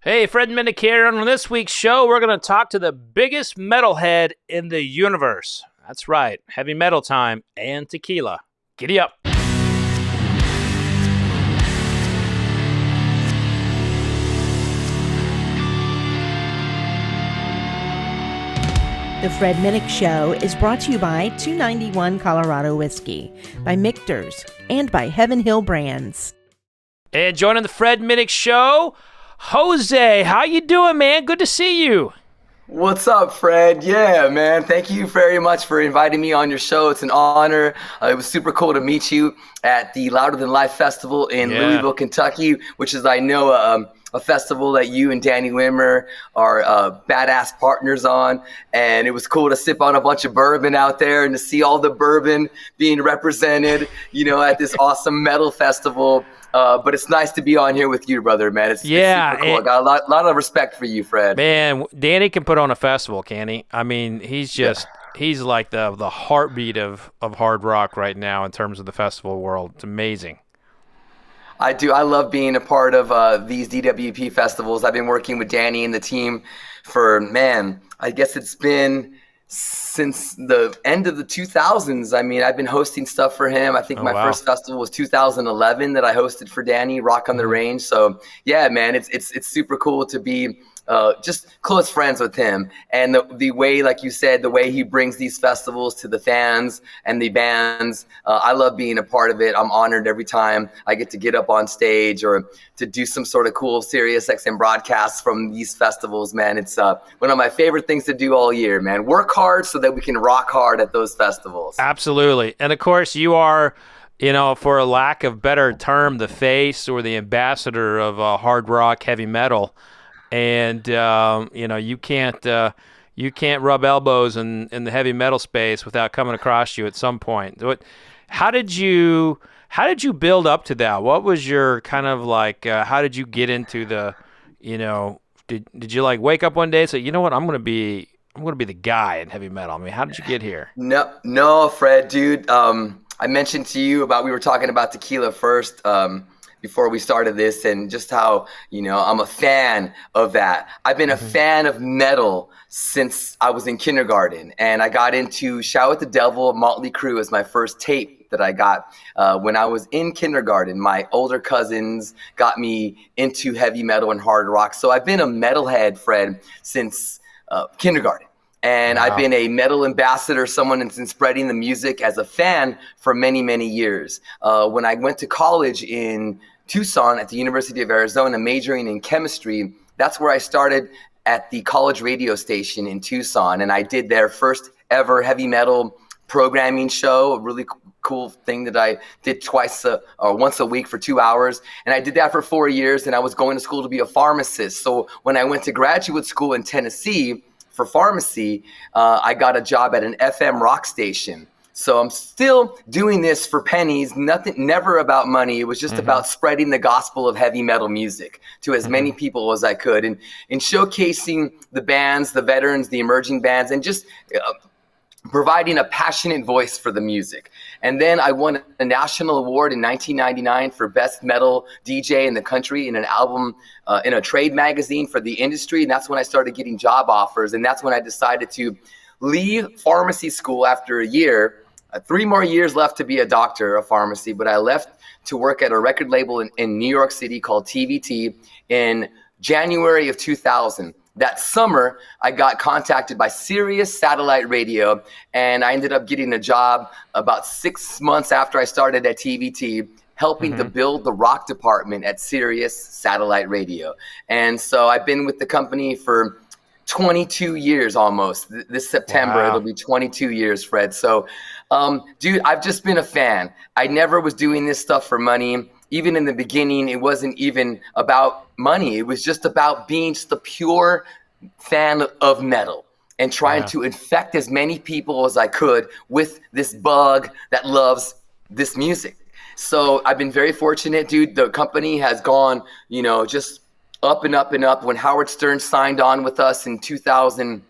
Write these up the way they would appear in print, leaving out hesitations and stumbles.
Hey, Fred Minnick here. On this week's show, we're going to talk to the biggest metalhead in the universe. That's right, heavy metal time and tequila. Giddy up. The Fred Minnick Show is brought to you by 291 Colorado Whiskey, by Michter's, and by Heaven Hill Brands. And joining the Fred Minnick Show, Jose. How you doing, man? Good to see you. What's up, Fred? Yeah, man. Thank you very much for inviting me on your show. It's an honor. It was super cool to meet you at the Louder Than Life Festival in Louisville, Kentucky, which is, I know, a festival that you and Danny Wimmer are badass partners on. And it was cool to sip on a bunch of bourbon out there and to see all the bourbon being represented, at this awesome metal festival. But it's nice to be on here with you, brother, man. It's super cool. I got a lot of respect for you, Fred. Man, Danny can put on a festival, can he? I mean, he's like the heartbeat of hard rock right now in terms of the festival world. It's amazing. I do. I love being a part of these DWP festivals. I've been working with Danny and the team for, I guess it's been since the end of the 2000s. I mean, I've been hosting stuff for him. I think first festival was 2011 that I hosted for Danny, Rock on the Range. So yeah, man, it's super cool to be just close friends with him. And the way, like you said, the way he brings these festivals to the fans and the bands, I love being a part of it. I'm honored every time I get up on stage or to do some sort of cool Sirius XM broadcasts from these festivals, man. It's one of my favorite things to do all year, man. Work hard so that we can rock hard at those festivals. Absolutely. And of course, you are, for a lack of better term, the face or the ambassador of hard rock, heavy metal. And you can't rub elbows in the heavy metal space without coming across you at some point. How did you build up to that? What was your kind of like? How did you get into the? Did you like wake up one day and say, you know what, I'm gonna be the guy in heavy metal? I mean, how did you get here? No, Fred, dude. I mentioned to you we were talking about tequila first. Before we started this, and just how, I'm a fan of that. I've been a fan of metal since I was in kindergarten, and I got into Shout at the Devil, Motley Crue as my first tape that I got when I was in kindergarten. My older cousins got me into heavy metal and hard rock. So I've been a metalhead, Fred, since kindergarten. And wow. I've been a metal ambassador, someone that's been spreading the music as a fan for many, many years. When I went to college in Tucson at the University of Arizona, majoring in chemistry, that's where I started at the college radio station in Tucson. And I did their first ever heavy metal programming show, a really cool thing that I did once a week for 2 hours. And I did that for 4 years, and I was going to school to be a pharmacist. So when I went to graduate school in Tennessee for pharmacy, I got a job at an FM rock station. So I'm still doing this for pennies, never about money. It was just about spreading the gospel of heavy metal music to as many people as I could, and showcasing the bands, the veterans, the emerging bands, and just providing a passionate voice for the music. And then I won a national award in 1999 for best metal DJ in the country in an album, in a trade magazine for the industry. And that's when I started getting job offers. And that's when I decided to leave pharmacy school after a year. 3 more years left to be a doctor of pharmacy, but I left to work at a record label in New York City called TVT in January of 2000. That summer, I got contacted by Sirius Satellite Radio, and I ended up getting a job about 6 months after I started at TVT, helping to build the rock department at Sirius Satellite Radio. And so I've been with the company for 22 years almost. This September, It'll be 22 years, Fred. So, dude, I've just been a fan. I never was doing this stuff for money. Even in the beginning, it wasn't even about money. It was just about being just a pure fan of metal and trying to infect as many people as I could with this bug that loves this music. So I've been very fortunate, dude. The company has gone, just up and up and up. When Howard Stern signed on with us in 2000,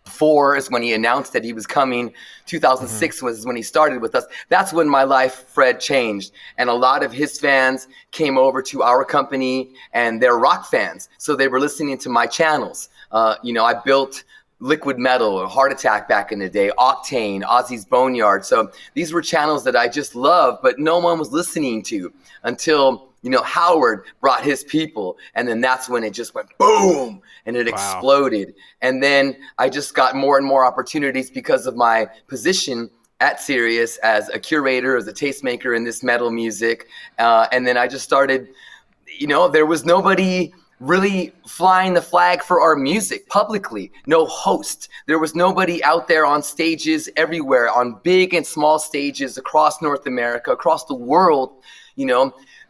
2004 is when he announced that he was coming. 2006 was when he started with us. That's when my life, Fred, changed. And a lot of his fans came over to our company, and they're rock fans. So they were listening to my channels. I built Liquid Metal or Heart Attack back in the day, Octane, Ozzy's Boneyard. So these were channels that I just loved, but no one was listening to until Howard brought his people, and then that's when it just went boom, and it exploded. And then I just got more and more opportunities because of my position at Sirius as a curator, as a tastemaker in this metal music. And then I just started, there was nobody really flying the flag for our music publicly. No host. There was nobody out there on stages everywhere, on big and small stages across North America, across the world,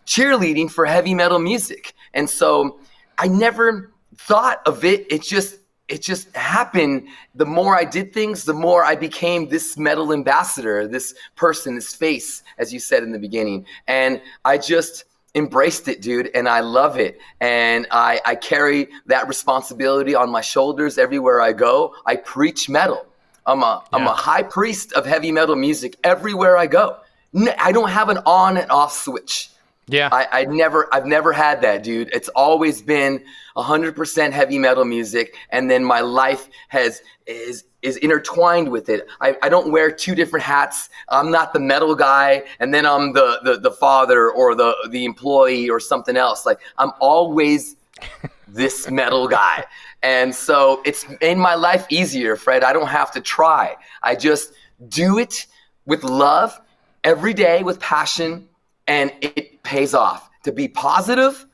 cheerleading for heavy metal music. And so I never thought of it. It just happened. The more I did things, the more I became this metal ambassador, this person, this face, as you said in the beginning. And I just embraced it, dude, and I love it. And I carry that responsibility on my shoulders everywhere I go. I preach metal. I'm a high priest of heavy metal music everywhere I go. I don't have an on and off switch. Yeah, I've never had that, dude. It's always been 100% heavy metal music, and then my life is intertwined with it. I don't wear two different hats. I'm not the metal guy, and then I'm the father or the employee or something else. Like, I'm always this metal guy, and so it's made my life easier, Fred. I don't have to try. I just do it with love every day, with passion. And it pays off to be positive,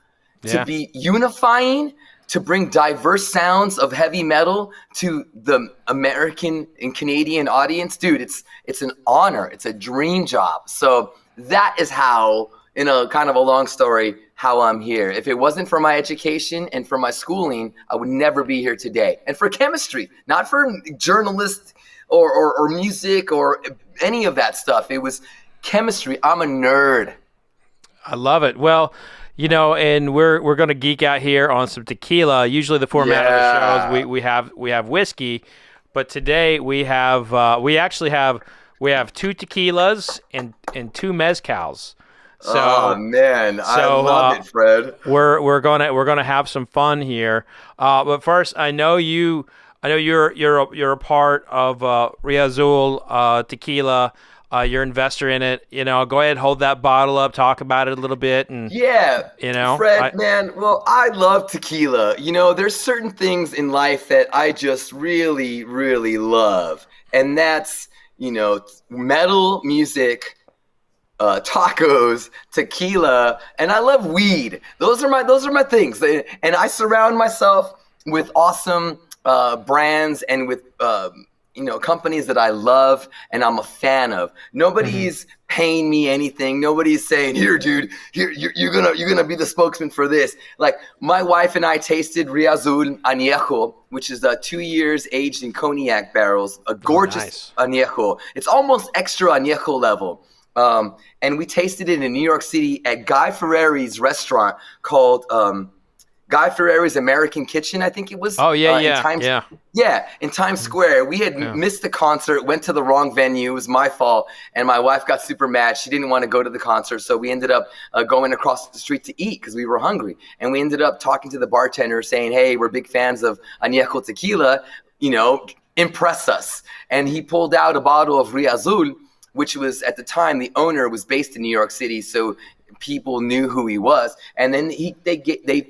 to be unifying, to bring diverse sounds of heavy metal to the American and Canadian audience. Dude, it's an honor. It's a dream job. So that is how, in a kind of a long story, how I'm here. If it wasn't for my education and for my schooling, I would never be here today. And for chemistry, not for journalist or music or any of that stuff. It was chemistry. I'm a nerd. I love it. Well, and we're going to geek out here on some tequila. Usually the format of the shows we have whiskey, but today we have we have two tequilas and two mezcals. So, oh man, I love it, Fred. We're gonna have some fun here. But first, I know you're a part of Riazul Tequila. You're an investor in it. Go ahead, hold that bottle up, talk about it a little bit, and Fred, man. Well, I love tequila. There's certain things in life that I just really, really love, and that's metal music, tacos, tequila, and I love weed. Those are my things, and I surround myself with awesome brands and with companies that I love and I'm a fan of. Nobody's paying me anything. Nobody's saying, "Here, dude, here you're gonna be the spokesman for this." Like, my wife and I tasted Riazul Anejo, which is 2 years aged in cognac barrels. A gorgeous Anejo. It's almost extra Anejo level. And we tasted it in New York City at Guy Fieri's restaurant called Guy Fieri's American Kitchen, I think it was. Oh, yeah. In Times Square. We had missed the concert, went to the wrong venue. It was my fault, and my wife got super mad. She didn't want to go to the concert, so we ended up going across the street to eat because we were hungry. And we ended up talking to the bartender saying, "Hey, we're big fans of Anejo Tequila, impress us." And he pulled out a bottle of Riazul, which was, at the time, the owner was based in New York City, so people knew who he was. And then they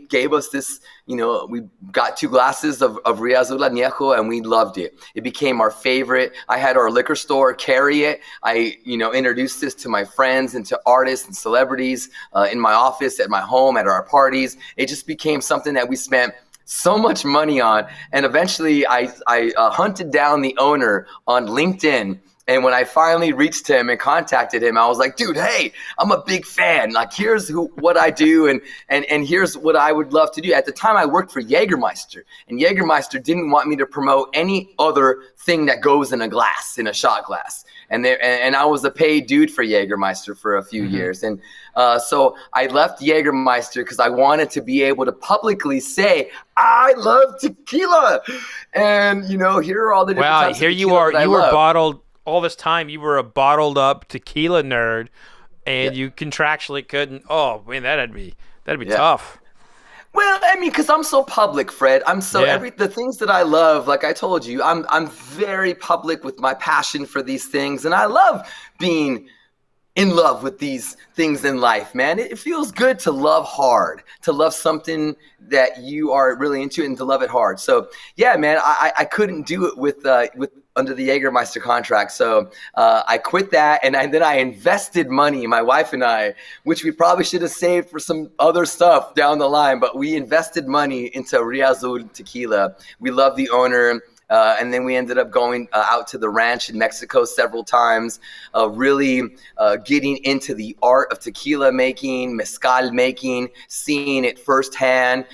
gave us this, we got 2 glasses of Riazul Anejo, and we loved it. It became our favorite. I had our liquor store carry it. I, introduced this to my friends and to artists and celebrities in my office, at my home, at our parties. It just became something that we spent so much money on. And eventually I hunted down the owner on LinkedIn, And when I finally reached him and contacted him, I was like, dude, hey, I'm a big fan. Like, here's what I do, and here's what I would love to do. At the time, I worked for Jägermeister, and Jägermeister didn't want me to promote any other thing that goes in a shot glass. And I was a paid dude for Jägermeister for a few years. And so I left Jägermeister because I wanted to be able to publicly say, I love tequila. And, here are all the different types of tequila you are. that You were love. bottled all this time. You were a bottled up tequila nerd, and you contractually couldn't. Oh, man, that'd be tough. Well, I mean, because I'm so public, Fred. I'm so the things that I love, like I told you, I'm very public with my passion for these things, and I love being in love with these things in life, man. It feels good to love hard, to love something that you are really into, and to love it hard. So, yeah, man, I couldn't do it with under the Jägermeister contract. So I quit that, and then I invested money, my wife and I, which we probably should have saved for some other stuff down the line, but we invested money into Riazul tequila. We love the owner. And then we ended up going out to the ranch in Mexico several times, really getting into the art of tequila making, mezcal making, seeing it firsthand,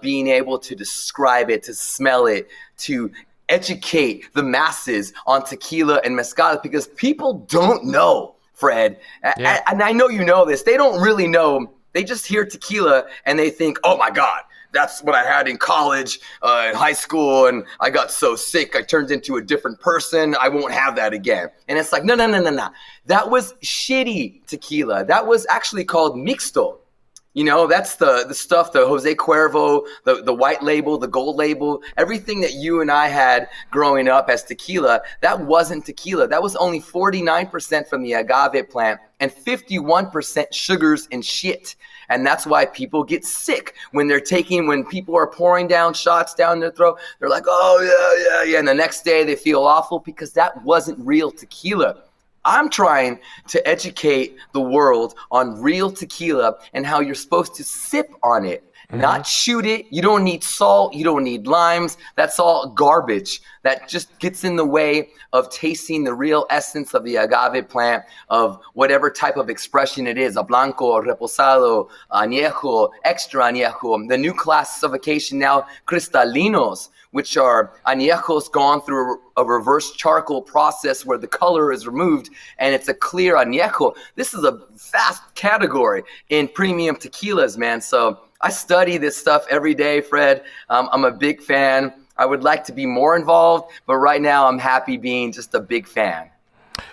being able to describe it, to smell it, to educate the masses on tequila and mezcal, because people don't know, Fred. Yeah. And I know you know this. They don't really know. They just hear tequila and they think, oh, my God. That's what I had in college, in high school, and I got so sick, I turned into a different person. I won't have that again. And it's like, no. That was shitty tequila. That was actually called mixto. That's the stuff, the Jose Cuervo, the white label, the gold label, everything that you and I had growing up as tequila, that wasn't tequila. That was only 49% from the agave plant and 51% sugars and shit. And that's why people get sick when people are pouring down shots down their throat. They're like, oh, yeah. And the next day they feel awful because that wasn't real tequila. I'm trying to educate the world on real tequila and how you're supposed to sip on it, not shoot it. You don't need salt. You don't need limes. That's all garbage. That just gets in the way of tasting the real essence of the agave plant, of whatever type of expression it is, a blanco, reposado, anejo, extra anejo. The new classification now, cristalinos, which are añejos gone through a reverse charcoal process where the color is removed and it's a clear añejo. This is a vast category in premium tequilas, man. So I study this stuff every day, Fred. I'm a big fan. I would like to be more involved, but right now I'm happy being just a big fan.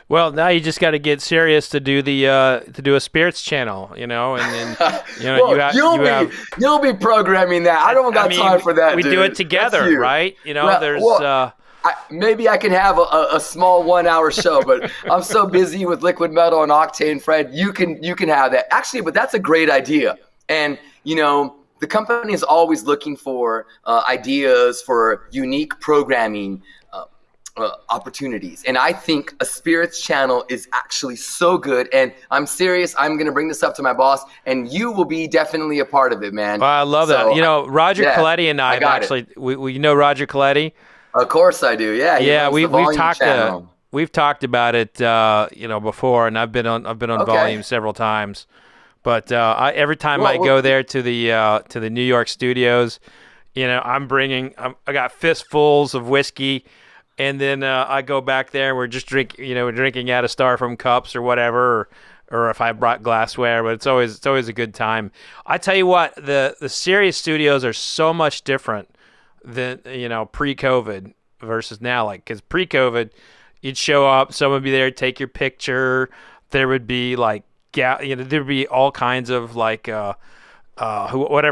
Well, now you just got to get serious to do a spirits channel, and then well, you'll be programming that. I don't got time for that. We dude. do it together, right? Maybe I can have a small 1 hour show, but I'm so busy with liquid metal and octane, Fred. You can have that actually, but that's a great idea. And the company is always looking for ideas for unique programming opportunities. And I think a spirits channel is actually so good. And I'm serious. I'm going to bring this up to my boss, and you will be definitely a part of it, man. Well, I love that. Roger Coletti and I actually, we know Roger Coletti. Of course I do. Yeah. Yeah. We've talked about it, before, and I've been on Volume several times. But every time I go there to the New York studios, I got fistfuls of whiskey, and then I go back there. We're just drinking out of styrofoam cups or whatever, or if I brought glassware. But it's always a good time. I tell you what, the Sirius studios are so much different than pre-COVID versus now. Like, because pre-COVID, you'd show up, someone would be there, take your picture. There would be like. There'd be all kinds of whatever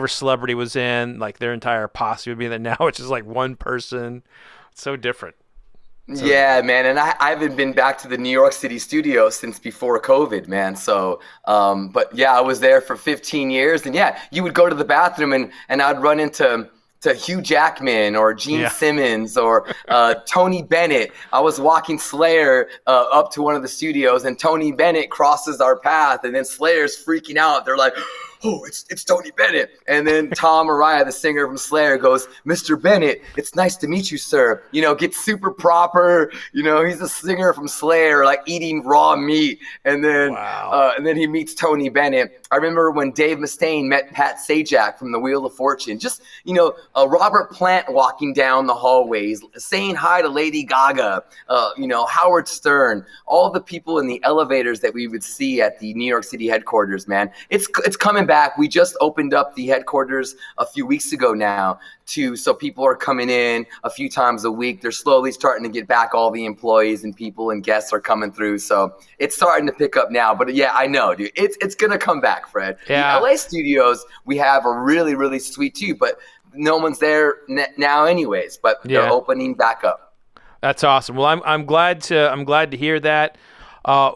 celebrity was in, like their entire posse would be there. Now it's just like one person. It's so different. Man, and I haven't been back to the New York City studio since before COVID, man. So, but yeah, I was there for 15 years, and yeah, you would go to the bathroom and I'd run into Hugh Jackman or Gene Simmons or Tony Bennett. I was walking Slayer up to one of the studios, and Tony Bennett crosses our path, and then Slayer's freaking out. They're like, "Oh, it's Tony Bennett." And then Tom Araya, the singer from Slayer, goes, "Mr. Bennett, it's nice to meet you, sir." Gets super proper. He's a singer from Slayer, like eating raw meat. And then he meets Tony Bennett. I remember when Dave Mustaine met Pat Sajak from the Wheel of Fortune. Just, Robert Plant walking down the hallways, saying hi to Lady Gaga, Howard Stern, all the people in the elevators that we would see at the New York City headquarters, man. It's coming back. We just opened up the headquarters a few weeks ago now, so people are coming in a few times a week. They're slowly starting to get back. All the employees and people and guests are coming through. So it's starting to pick up now. But yeah, I know, dude. It's going to come back, Fred. Yeah. The LA studios we have are really, really sweet too, but no one's there now anyways, but they're opening back up. That's awesome. Well, I'm glad to hear that.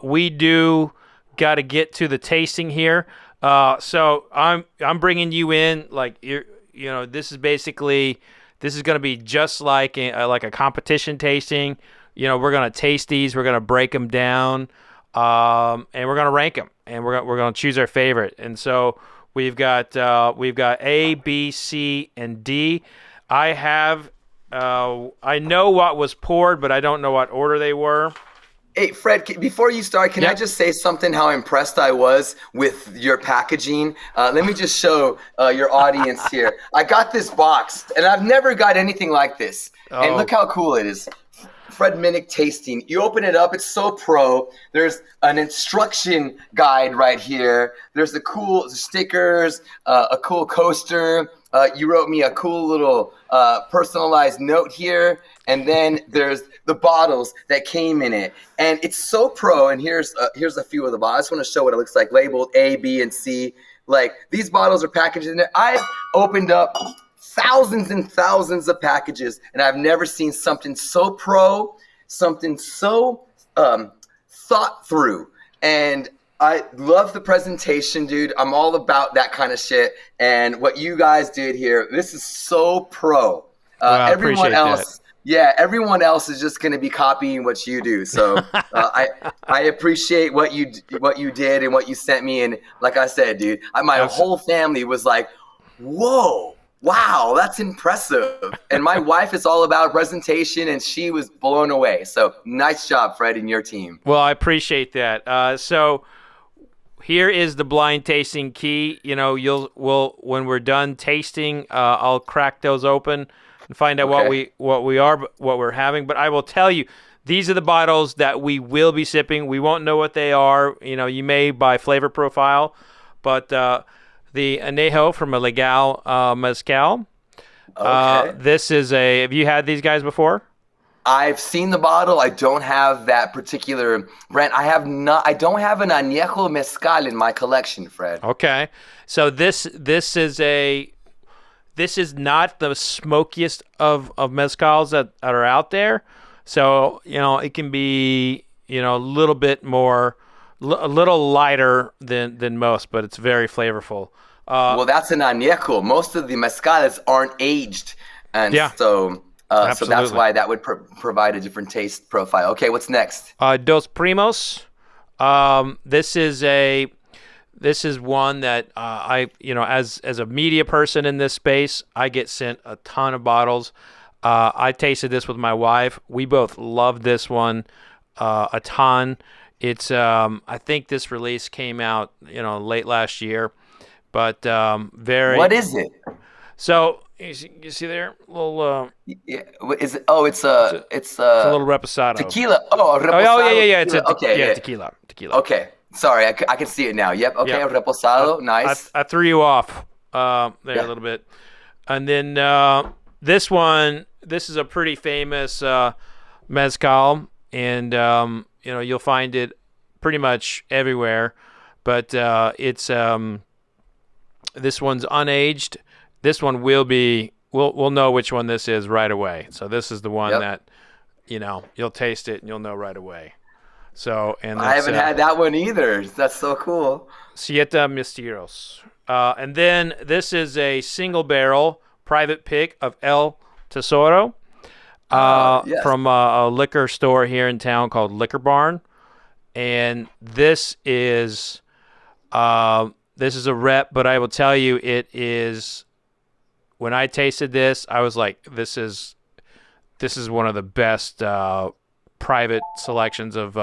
We do got to get to the tasting here. So I'm bringing you in like this is going to be just like a competition tasting. We're going to taste these, we're going to break them down, and we're going to rank them, and we're going to choose our favorite. And so we've got A, B, C, and D. I know what was poured, but I don't know what order they were. Hey, Fred, before you start, can I just say something, how impressed I was with your packaging? Let me just show your audience here. I got this box, and I've never got anything like this. Oh. And look how cool it is. Fred Minnick tasting. You open it up, it's so pro. There's an instruction guide right here. There's the cool stickers, a cool coaster. You wrote me a cool little personalized note here. And then there's the bottles that came in it. And it's so pro. And here's a few of the bottles. I just want to show what it looks like, labeled A, B, and C. Like, these bottles are packaged in there. I've opened up thousands and thousands of packages, and I've never seen something so pro, something so thought through. And I love the presentation, dude. I'm all about that kind of shit. And what you guys did here, this is so pro. Everyone else, everyone else is just going to be copying what you do. So I appreciate what you did and what you sent me. And like I said, dude, my whole family was like, "Whoa. Wow, that's impressive." And my wife is all about presentation, and she was blown away. So nice job, Fred, and your team. Well, I appreciate that. So here is the blind tasting key. When we're done tasting, I'll crack those open and find out what we're having. But I will tell you, these are the bottles that we will be sipping. We won't know what they are. You may by flavor profile, but the Anejo from Ilegal Mezcal. This is have you had these guys before? I've seen the bottle. I don't have that particular brand. I don't have an Anejo Mezcal in my collection, Fred. Okay. So this is not the smokiest of mezcals that are out there. So, it can be, a little bit more, a little lighter than most, but it's very flavorful. Well, that's an añejo. Most of the mezcales aren't aged, and so that's why that would provide a different taste profile. Okay, what's next? Dos Primos. This is one that I as a media person in this space, I get sent a ton of bottles. I tasted this with my wife. We both love this one a ton. It's I think this release came out late last year. But very. What is it? So you see there, little. Is it? Oh, it's a little Reposado. Tequila. Oh, Reposado. Oh yeah. It's Tequila. Tequila. Okay, sorry, I can see it now. Yep. Okay, Reposado. Nice. I threw you off there a little bit, and then this one. This is a pretty famous mezcal, and you'll find it pretty much everywhere, but it's. This one's unaged. This one will be. We'll know which one this is right away. So this is the one that, you'll taste it and you'll know right away. So I haven't had that one either. That's so cool. Siete Misterios. And then this is a single barrel private pick of El Tesoro from a liquor store here in town called Liquor Barn, and this is. This is a rep, but I will tell you, it is. When I tasted this, I was like, "This is one of the best private selections of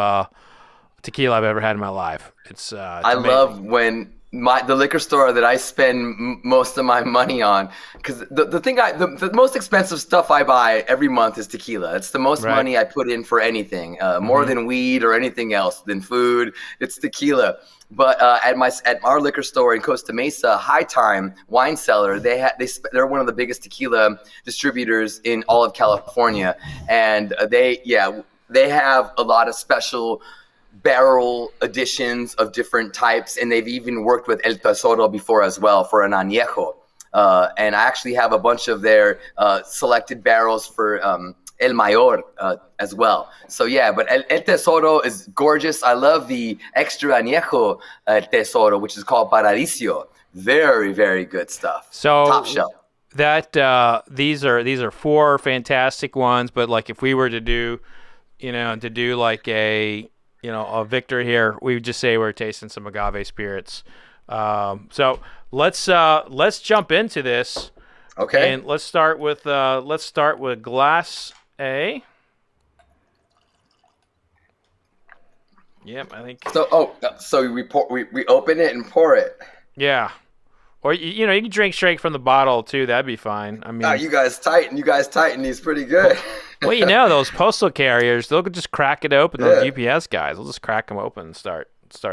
tequila I've ever had in my life." It's I amazing. love when the liquor store that I spend most of my money on, because the most expensive stuff I buy every month is tequila. It's the most money I put in for anything, more than weed or anything else, than food. It's tequila. But at our liquor store in Costa Mesa, High Time Wine Cellar, they're one of the biggest tequila distributors in all of California, and they have a lot of special barrel editions of different types, and they've even worked with El Tesoro before as well for an Anejo. And I actually have a bunch of their selected barrels for El Mayor as well. So yeah, but El Tesoro is gorgeous. I love the extra Anejo El Tesoro, which is called Paradiso. Very, very good stuff. So top shelf. That these are 4 fantastic ones, but like if we were to do, like a Victor here, we would just say we're tasting some agave spirits. So let's jump into this. Okay. And let's start with glass A. Yep, I think. So we open it and pour it. Yeah. Or you can drink straight from the bottle too. That'd be fine. I mean, you guys tighten these pretty good. Well, those postal carriers, they'll just crack it open. Those UPS guys, they'll just crack them open and start.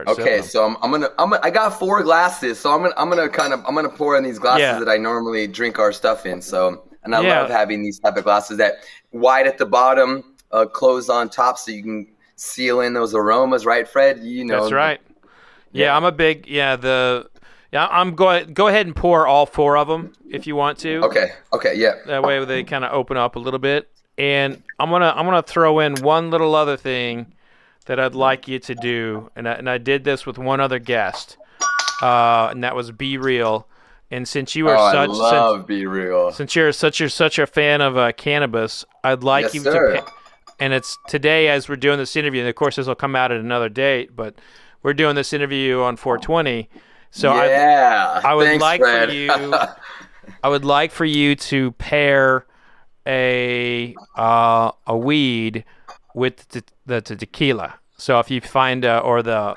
Okay, so I got 4 glasses, so I'm gonna pour in these glasses that I normally drink our stuff in. So, and I love having these type of glasses that wide at the bottom, closed on top, so you can seal in those aromas, right, Fred? That's right. Yeah, I'm a big I'm go ahead and pour all 4 of them if you want to. Okay, yeah. That way they kind of open up a little bit. And I'm gonna throw in one little other thing that I'd like you to do, and I did this with one other guest, and that was Be Real. And since you are Be Real. Since you're such a fan of cannabis, I'd like you to. And it's today as we're doing this interview, and of course this will come out at another date, but we're doing this interview on 420. So I would like Fred. For you. I would like for you to pair a weed with the tequila. So if you find or the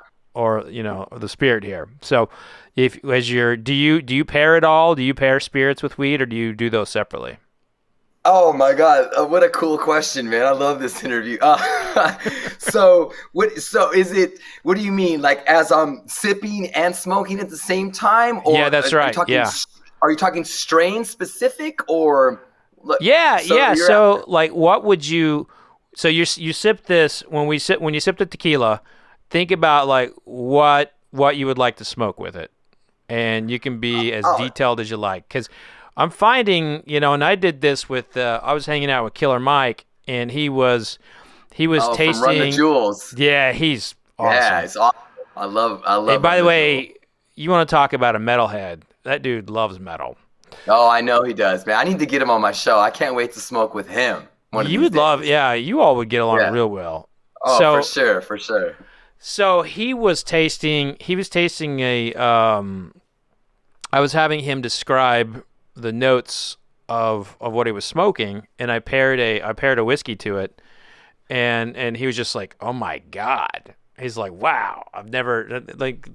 spirit here. So do you pair it all? Do you pair spirits with weed, or do you do those separately? Oh my God! What a cool question, man! I love this interview. So is it? What do you mean? Like as I'm sipping and smoking at the same time? Or yeah, that's right. Are you talking strain specific or? So like, what would you? So you sip this when you sip the tequila. Think about like what you would like to smoke with it, and you can be as detailed as you like, because I'm finding, and I did this with, I was hanging out with Killer Mike, and he was tasting. From Run the Jewels. Yeah, he's awesome. Yeah, it's awesome. I love. Hey, by the way, you want to talk about a metalhead? That dude loves metal. Oh, I know he does, man. I need to get him on my show. I can't wait to smoke with him. You would love, you all would get along real well. Oh, for sure. So he was tasting a, I was having him describe the notes of what he was smoking, and I paired a whiskey to it, and he was just like, "Oh my God." He's like, "Wow, I've never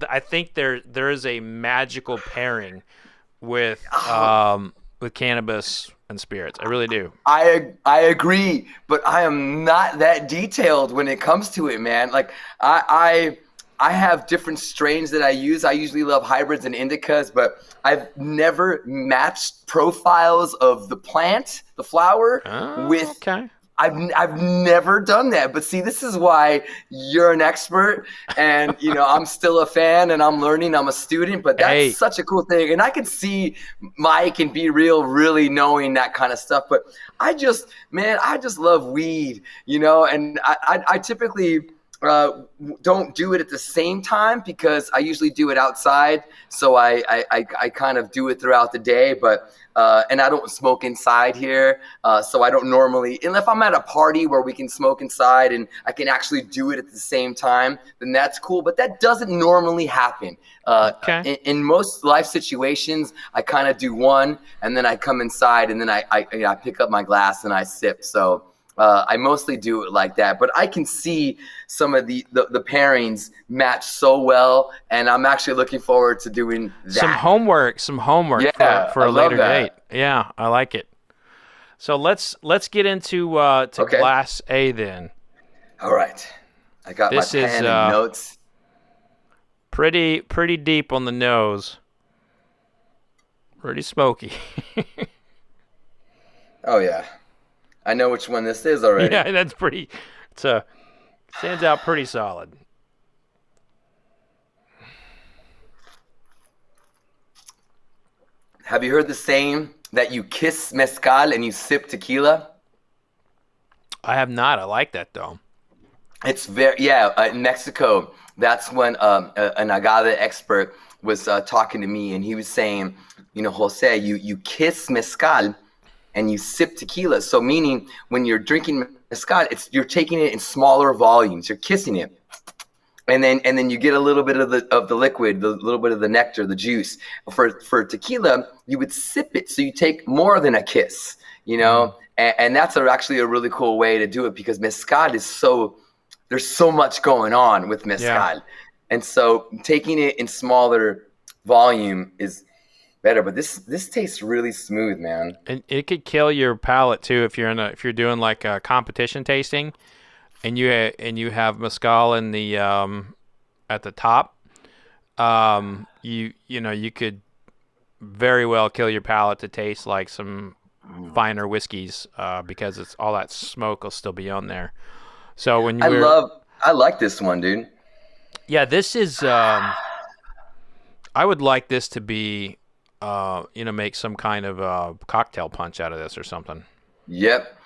I think there is a magical pairing with cannabis and spirits. I really do. I agree, but I am not that detailed when it comes to it, man. Like I have different strains that I use. I usually love hybrids and indicas, but I've never matched profiles of the plant, the flower, with. Okay. I've never done that, but see, this is why you're an expert, and I'm still a fan, and I'm learning. I'm a student, but that's such a cool thing, and I can see Mike and Be Real really knowing that kind of stuff. But I just love weed, and I typically don't do it at the same time because I usually do it outside. So I kind of do it throughout the day, but and I don't smoke inside here. So I don't normally, and if I'm at a party where we can smoke inside and I can actually do it at the same time, then that's cool. But that doesn't normally happen. Okay. In most life situations, I kind of do one and then I come inside and then I pick up my glass and I sip. So I mostly do it like that, but I can see some of the pairings match so well, and I'm actually looking forward to doing that. Some homework for a later date. Yeah, I like it. So let's get into Glass A then. All right, I got my pen and notes. Pretty deep on the nose. Pretty smoky. Oh yeah. I know which one this is already. Yeah, that's pretty. Stands out pretty solid. Have you heard the saying that you kiss mezcal and you sip tequila? I have not. I like that though. It's in Mexico. That's when an agave expert was talking to me, and he was saying, Jose, you kiss mezcal and you sip tequila. So meaning when you're drinking mezcal, you're taking it in smaller volumes. You're kissing it. And then you get a little bit of the liquid, the little bit of the nectar, the juice. For tequila, you would sip it. So you take more than a kiss, and that's actually a really cool way to do it because mezcal there's so much going on with mezcal. Yeah. And so taking it in smaller volume is better, but this tastes really smooth, man. And it could kill your palate too if you're doing like a competition tasting, and you have mezcal in the at the top. You could very well kill your palate to taste like some finer whiskeys because it's all that smoke will still be on there. So when I like this one, dude. Yeah, this is. I would like this to be. Make some kind of cocktail punch out of this or something. Yep.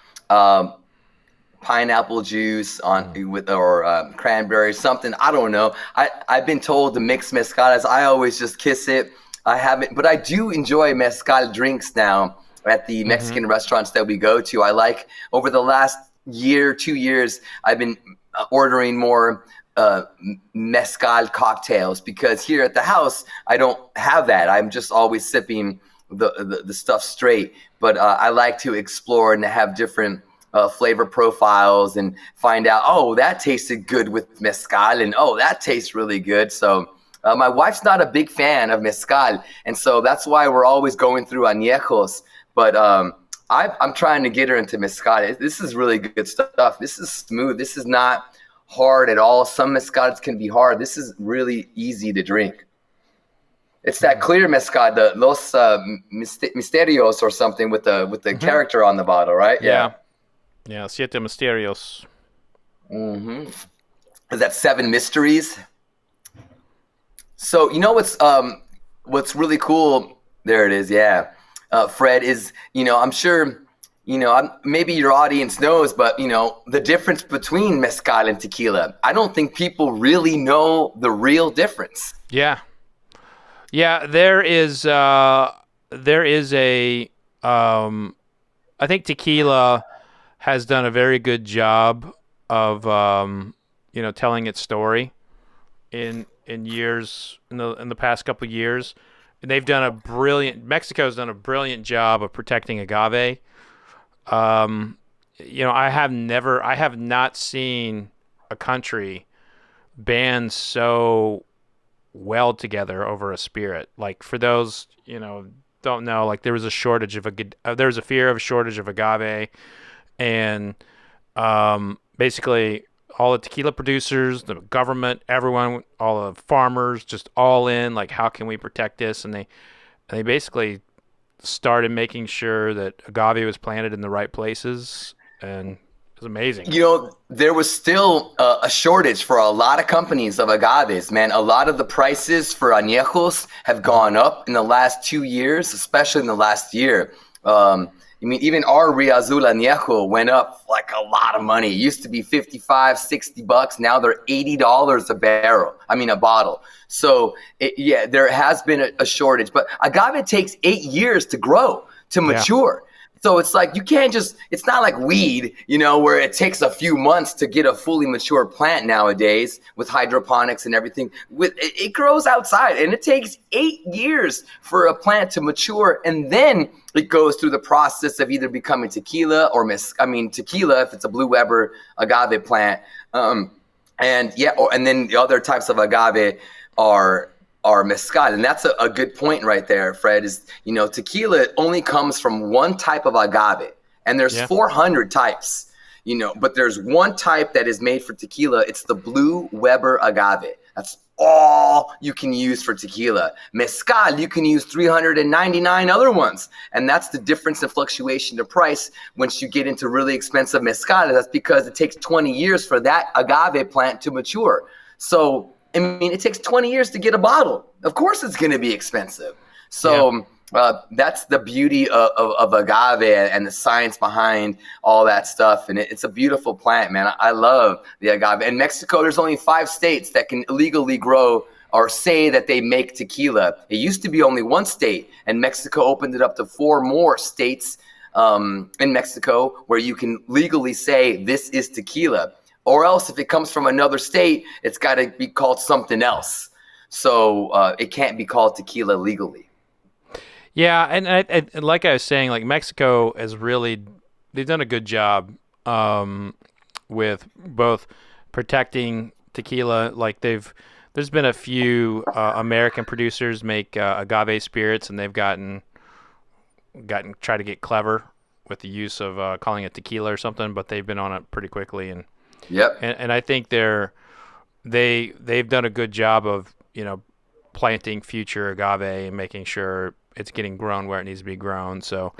Pineapple juice or cranberry, something. I don't know. I've been told to mix mezcales. I always just kiss it. I haven't, but I do enjoy mezcal drinks now at the Mexican restaurants that we go to. I like over the last 2 years, I've been ordering more mezcal cocktails because here at the house I don't have that. I'm just always sipping the stuff straight. But I like to explore and have different flavor profiles and find out, oh, that tasted good with mezcal, and oh, that tastes really good. So my wife's not a big fan of mezcal, and so that's why we're always going through añejos. But I'm trying to get her into mezcal. This is really good stuff. This is smooth. This is not hard at all. Some mezcals can be hard. This is really easy to drink. It's that clear mezcal, the Los Misterios or something with the character on the bottle, right? Yeah. Siete Misterios. Is that 7 mysteries? So what's really cool? There it is. Yeah, Fred is. I'm sure. Maybe your audience knows, but the difference between mezcal and tequila. I don't think people really know the real difference. Yeah. There is a. I think tequila has done a very good job of telling its story in the past couple of years, and Mexico's done a brilliant job of protecting agave. I have not seen a country band so well together over a spirit. Like, for those don't know, like, there was a fear of a shortage of agave, and basically all the tequila producers, the government, everyone, all the farmers, just all in, like, how can we protect this? And they basically started making sure that agave was planted in the right places, and it was amazing. There was still a shortage for a lot of companies of agaves, man. A lot of the prices for añejos have gone up in the last 2 years, especially in the last year. I mean, even our Riazul Anejo went up like a lot of money. It used to be 55, $60. Now they're $80 a barrel. I mean, a bottle. So there has been a shortage, but agave takes 8 years to grow, to mature. So it's like, you can't just, it's not like weed, where it takes a few months to get a fully mature plant nowadays with hydroponics and everything. It grows outside, and it takes 8 years for a plant to mature. And then it goes through the process of either becoming tequila or tequila if it's a Blue Weber agave plant. And then the other types of agave are mezcal. And that's a good point right there, Fred, is, tequila only comes from one type of agave, and there's 400 types, but there's one type that is made for tequila. It's the Blue Weber agave. That's all you can use for tequila. Mezcal, you can use 399 other ones. And that's the difference in fluctuation of price once you get into really expensive mezcal. That's because it takes 20 years for that agave plant to mature. So, I mean, it takes 20 years to get a bottle. Of course it's going to be expensive. So that's the beauty of agave and the science behind all that stuff. And it's a beautiful plant, man. I love the agave. In Mexico, there's only 5 states that can legally grow or say that they make tequila. It used to be only 1 state, and Mexico opened it up to 4 more states in Mexico where you can legally say this is tequila. Or else, if it comes from another state, it's got to be called something else. So it can't be called tequila legally. Yeah, and like I was saying, like Mexico they've done a good job with both protecting tequila. Like there's been a few American producers make agave spirits, and they've try to get clever with the use of calling it tequila or something, but they've been on it pretty quickly. And I think they've done a good job of planting future agave and making sure it's getting grown where it needs to be grown. So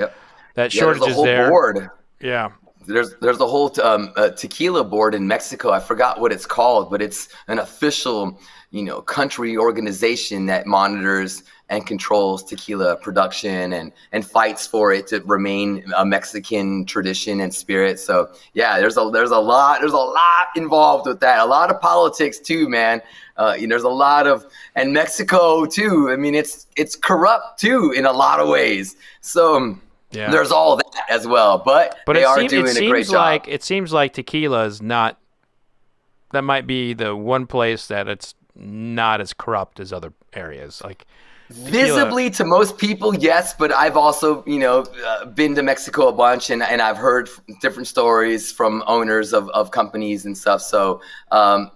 that shortage is there. Board. Yeah. There's a whole tequila board in Mexico. I forgot what it's called, but it's an official country organization that monitors and controls tequila production and fights for it to remain a Mexican tradition and spirit. So there's a lot involved with that. A lot of politics too, man. There's a lot of, and Mexico too. I mean, it's corrupt too in a lot of ways. So there's all that as well. But they are doing a great job. It seems like tequila is not. That might be the one place that it's not as corrupt as other areas. Like visibly to most people, yes, but I've also been to Mexico a bunch, and I've heard different stories from owners of companies and stuff. So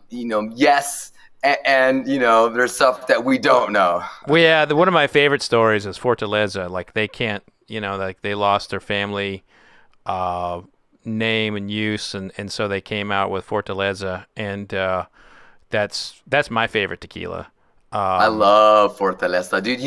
yes, and there's stuff that we don't know. Well, yeah, one of my favorite stories is Forteleza. Like they can't, like they lost their family name and use, and so they came out with Forteleza, and that's my favorite tequila. I love Forteleza, dude.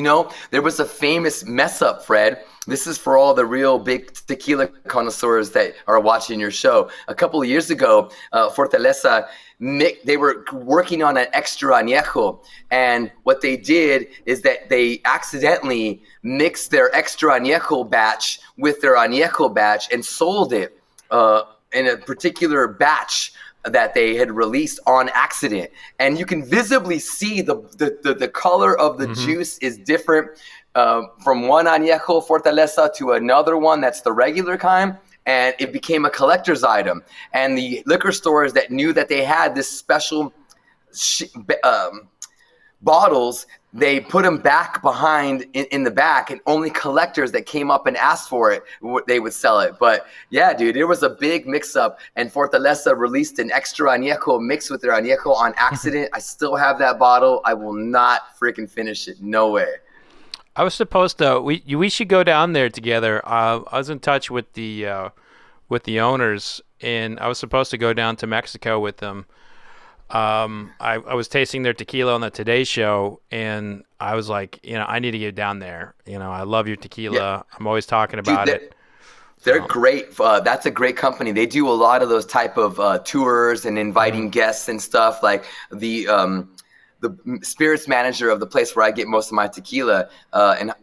There was a famous mess up, Fred. This is for all the real big tequila connoisseurs that are watching your show. A couple of years ago, Forteleza, they were working on an extra añejo, and what they did is that they accidentally mixed their extra añejo batch with their añejo batch and sold it in a particular batch that they had released on accident. And you can visibly see the color of the juice is different from one añejo Fortaleza to another one that's the regular kind. And it became a collector's item. And the liquor stores that knew that they had this special bottles, they put them back behind in the back, and only collectors that came up and asked for it, they would sell it. But yeah, dude, it was a big mix-up, and Fortaleza released an extra añejo mixed with their añejo on accident. I still have that bottle. I will not freaking finish it. No way. I was supposed to. We should go down there together. I was in touch with the owners, and I was supposed to go down to Mexico with them. I was tasting their tequila on the Today Show, and I was like, I need to get down there. I love your tequila. Yeah. I'm always talking about it. They're great. That's a great company. They do a lot of those type of tours and inviting guests and stuff. Like the the spirits manager of the place where I get most of my tequila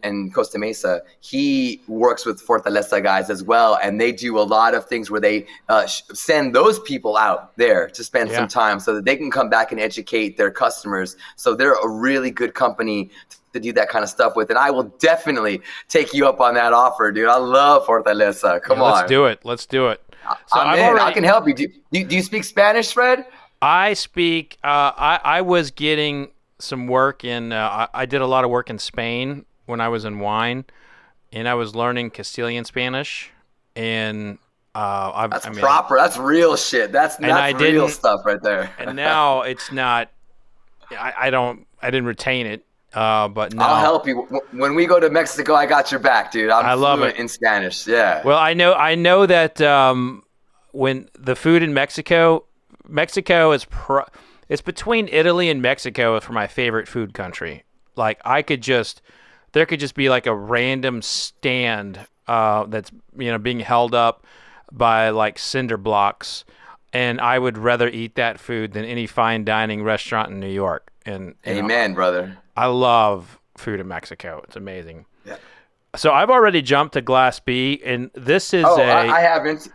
in Costa Mesa, he works with Forteleza guys as well, and they do a lot of things where they send those people out there to spend some time so that they can come back and educate their customers. So they're a really good company to do that kind of stuff with, and I will definitely take you up on that offer, dude. I love Fortaleza. Come on, let's do it. So I can help you. Do you speak Spanish, Fred? I speak. I was getting some work in. I did a lot of work in Spain when I was in wine, and I was learning Castilian Spanish. And That's real shit. That's real stuff right there. And now it's not. I didn't retain it. But no. I'll help you. When we go to Mexico, I got your back, dude. I love it in Spanish. Yeah. Well, I know that when the food in Mexico is it's between Italy and Mexico for my favorite food country. Like there could just be like a random stand that's being held up by like cinder blocks, and I would rather eat that food than any fine dining restaurant in New York. And amen, brother. I love food in Mexico. It's amazing. Yeah. So I've already jumped to Glass B, and this is I haven't.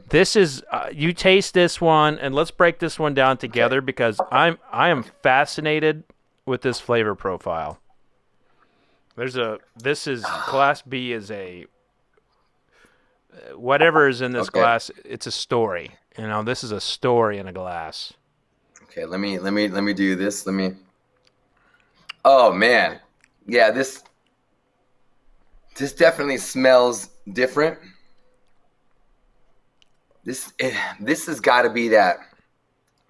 This is you taste this one, and let's break this one down together because I am fascinated with this flavor profile. Glass B is a whatever is in this glass. It's a story. This is a story in a glass. Okay, let me do this. Oh man, yeah, this definitely smells different. This has got to be that.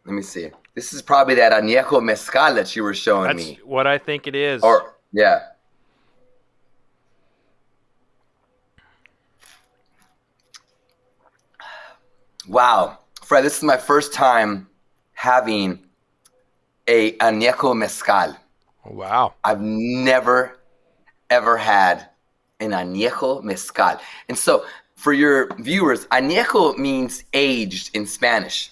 Let me see. This is probably that Anejo Mezcal that you were showing me. That's what I think it is. Or yeah. Wow, Fred, this is my first time having a Anejo Mezcal. Wow. I've never, ever had an Anejo Mezcal. And so for your viewers, Anejo means aged in Spanish.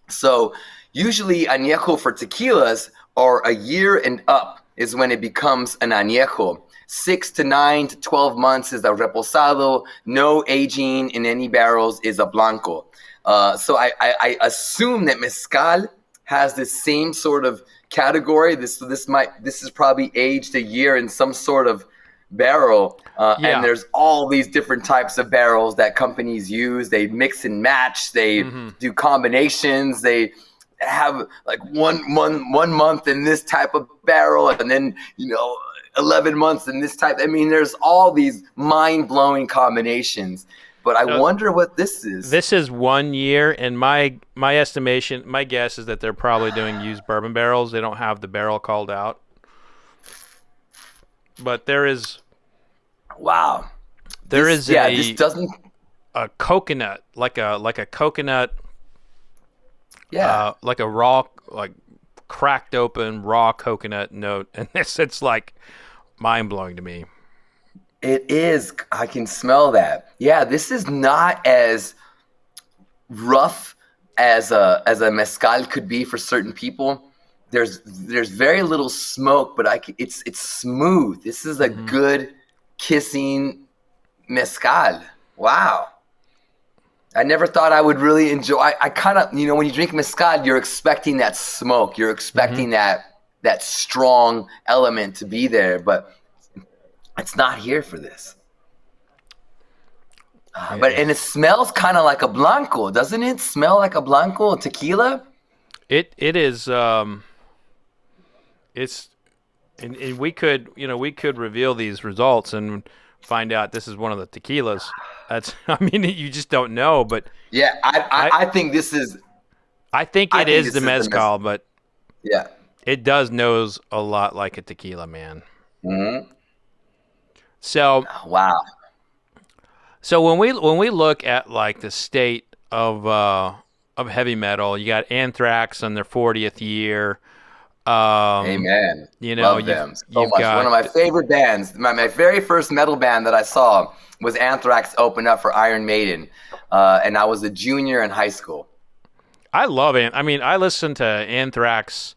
So usually Anejo for tequilas are a year and up is when it becomes an Anejo. 6 to 9 to 12 months is a Reposado. No aging in any barrels is a Blanco. So I assume that Mezcal has this same sort of category. This is probably aged a year in some sort of barrel. And there's all these different types of barrels that companies use. They mix and match. They do combinations. They have like one month in this type of barrel, and then 11 months in this type. I mean, there's all these mind-blowing combinations. But I wonder what this is. This is 1 year, and my estimation, my guess is that they're probably doing used bourbon barrels. They don't have the barrel called out. But there is... Wow. This doesn't... a coconut, like a coconut... Yeah. Like a raw, like cracked open, raw coconut note. And it's like mind-blowing to me. It is. I can smell that. Yeah, this is not as rough as a mezcal could be for certain people. There's very little smoke, but it's smooth. This is a good kissing mezcal. Wow. I never thought I would really enjoy. I kind of, when you drink mezcal, you're expecting that smoke. You're expecting that strong element to be there, but it's not here for this. And it smells kind of like a Blanco, doesn't it? Smell like a Blanco, a tequila? It is. It's, and we could reveal these results and find out this is one of the tequilas. You just don't know, but yeah, I think this is. I think it is the mezcal, but yeah, it does nose a lot like a tequila, man. Mm-hmm. So wow. So when we look at like the state of heavy metal, you got Anthrax on their 40th year. Amen. Love them so much. One of my favorite bands. My very first metal band that I saw was Anthrax open up for Iron Maiden, and I was a junior in high school. I love it. I listened to Anthrax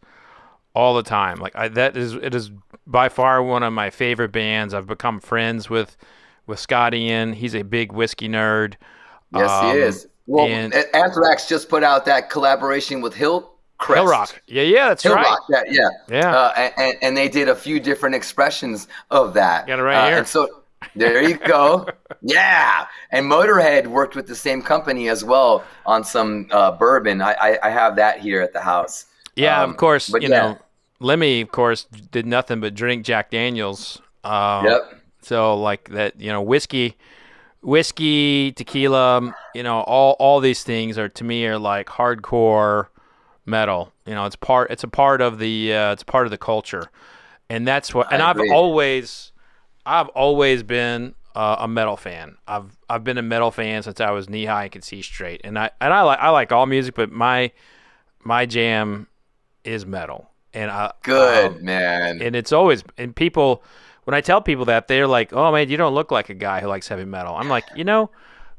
all the time. Like it is by far one of my favorite bands. I've become friends with Scott Ian. He's a big whiskey nerd. Yes, he is. Well, Anthrax just put out that collaboration with Hillcrest. Hillrock. Yeah, that's right. Hillrock, yeah. And they did a few different expressions of that. Got it right here. And so there you go. Yeah. And Motorhead worked with the same company as well on some bourbon. I have that here at the house. Yeah, of course. You know, Lemmy, of course, did nothing but drink Jack Daniels. Yep. So like that, you know, whiskey, tequila, you know, all these things are to me are like hardcore metal. You know, it's a part of the culture, and that's what. And I've always been a metal fan. I've been a metal fan since I was knee high and could see straight. And I like all music, but my jam is metal. And man. And it's always, and people, when I tell people that, they're like, "Oh man, you don't look like a guy who likes heavy metal." I'm like, you know,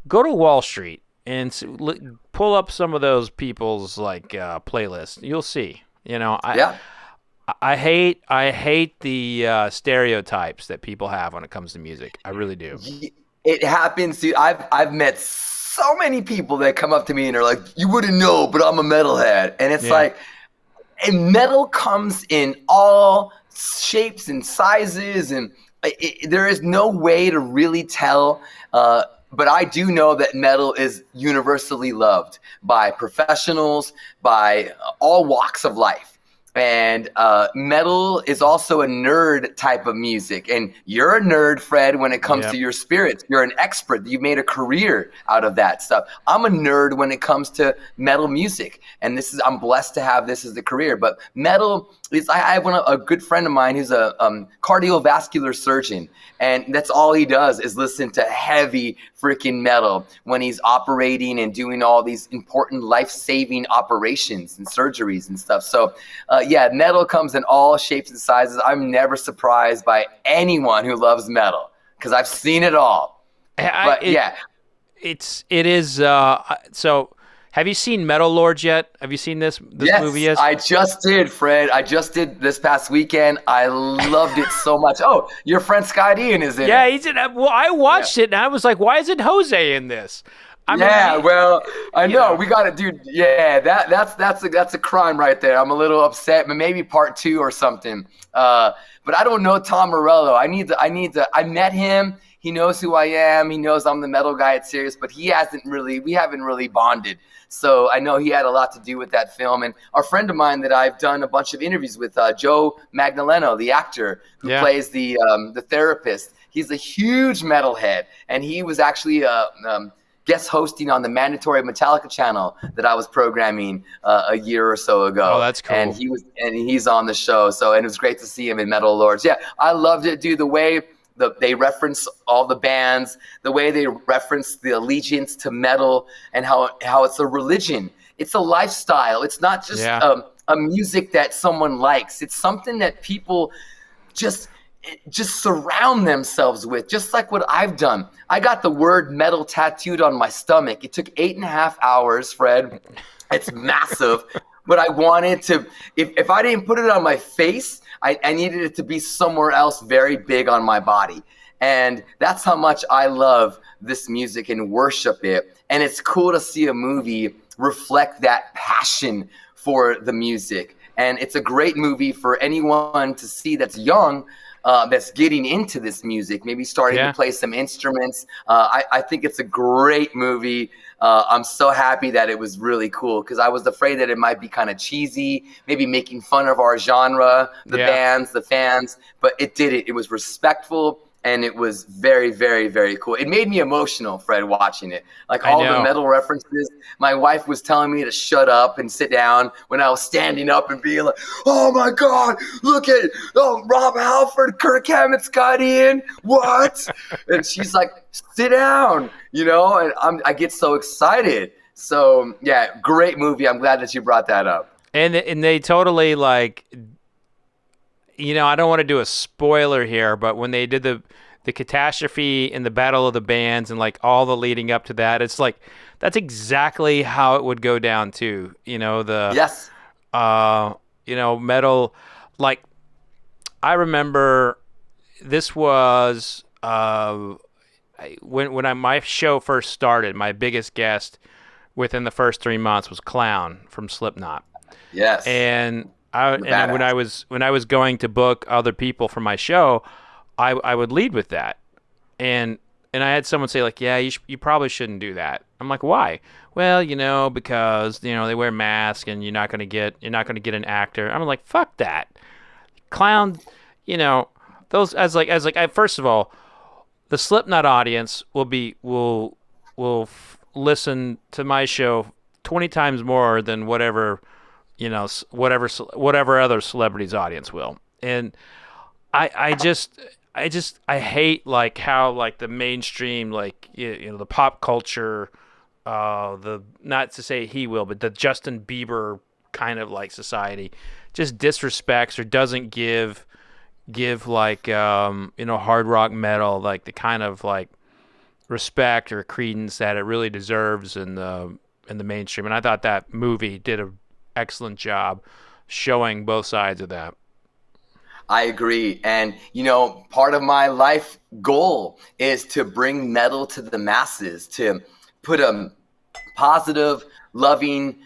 go to Wall Street and pull up some of those people's like playlists. You'll see. You know, I hate the stereotypes that people have when it comes to music. I really do. It happens, dude. I've met so many people that come up to me and are like, "You wouldn't know, but I'm a metalhead," and it's like. And metal comes in all shapes and sizes, and there is no way to really tell. But I do know that metal is universally loved by professionals, by all walks of life. And metal is also a nerd type of music. And you're a nerd, Fred, when it comes to your spirits. You're an expert. You've made a career out of that stuff. I'm a nerd when it comes to metal music. And I'm blessed to have this as a career. But metal is, I have a good friend of mine who's a cardiovascular surgeon. And that's all he does is listen to heavy freaking metal when he's operating and doing all these important life-saving operations and surgeries and stuff. So, metal comes in all shapes and sizes. I'm never surprised by anyone who loves metal because I've seen it all. It is. So, have you seen Metal Lords yet? Have you seen this movie yet? Yes, I just did, Fred. I just did this past weekend. I loved it so much. Oh, your friend Scott Ian is in it. Yeah, he's in it. Well, I watched it, and I was like, why isn't Jose in this? I know. We got to do. Yeah, that's a crime right there. I'm a little upset, but maybe part 2 or something. But I don't know Tom Morello. I met him. He knows who I am. He knows I'm the metal guy at Sirius, but we haven't really bonded. So I know he had a lot to do with that film. And a friend of mine that I've done a bunch of interviews with, Joe Magdaleno, the actor who plays the therapist. He's a huge metalhead, and he was actually guest hosting on the mandatory Metallica channel that I was programming a year or so ago. Oh, that's cool. And he's on the show. So, and it was great to see him in Metal Lords. Yeah, I loved it, dude. The way they reference all the bands, the way they reference the allegiance to metal, and how it's a religion. It's a lifestyle. It's not just a music that someone likes. It's something that people just surround themselves with, just like what I've done. I got the word metal tattooed on my stomach. It took 8.5 hours, Fred. It's massive. But I wanted to, if I didn't put it on my face, I needed it to be somewhere else very big on my body. And that's how much I love this music and worship it. And it's cool to see a movie reflect that passion for the music. And it's a great movie for anyone to see that's young, that's getting into this music, maybe starting to play some instruments. I think it's a great movie. I'm so happy that it was really cool because I was afraid that it might be kind of cheesy, maybe making fun of our genre, the bands, the fans, but it didn't. It was respectful, and it was very, very, very cool. It made me emotional, Fred, watching it. Like all the metal references. My wife was telling me to shut up and sit down when I was standing up and being like, "Oh my God, look at Rob Halford, Kirk Hammett, Scott Ian, what?" And she's like, "Sit down," and I get so excited. So yeah, great movie. I'm glad that you brought that up. And they totally like, I don't want to do a spoiler here, but when they did the catastrophe and the Battle of the Bands and like all the leading up to that, it's like that's exactly how it would go down too. metal. Like, I remember this was when my show first started. My biggest guest within the first 3 months was Clown from Slipknot. Yes. And when I was going to book other people for my show, I would lead with that. And I had someone say, like, yeah, you probably shouldn't do that. I'm like, why? Well, because they wear masks and you're not gonna get an actor. I'm like, fuck that. Clown, those first of all, the Slipknot audience will listen to my show 20 times more than whatever other celebrities' audience will. And I hate like how like the mainstream, like the pop culture, the, not to say he will, but the Justin Bieber kind of like society just disrespects or doesn't give like hard rock metal like the kind of like respect or credence that it really deserves in the mainstream. And I thought that movie did an excellent job showing both sides of that. I agree. And, part of my life goal is to bring metal to the masses, to put a positive, loving,